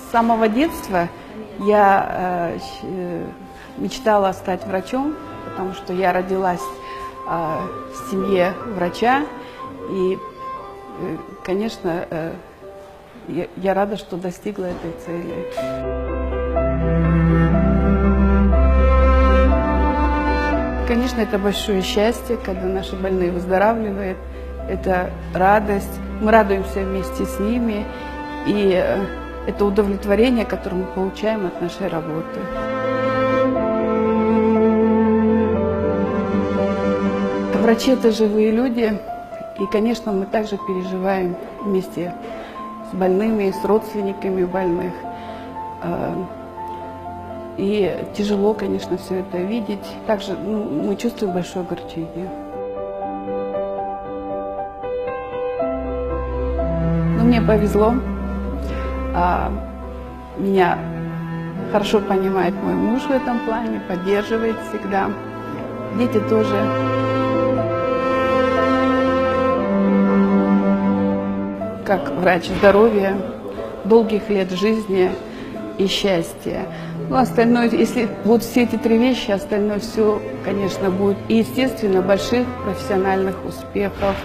С самого детства я мечтала стать врачом, потому что я родилась в семье врача. И, конечно, я рада, что достигла этой цели. Конечно, это большое счастье, когда наши больные выздоравливают. Это радость. Мы радуемся вместе с ними. И это удовлетворение, которое мы получаем от нашей работы. Врачи – это живые люди. И, конечно, мы также переживаем вместе с больными, с родственниками больных. И тяжело, конечно, все это видеть. Также мы чувствуем большое огорчение. Но мне повезло. Меня хорошо понимает мой муж в этом плане, поддерживает всегда. Дети тоже. Как врач здоровья, долгих лет жизни и счастья. Ну, остальное, если будут все эти три вещи, остальное все, конечно, будет. И, естественно, больших профессиональных успехов.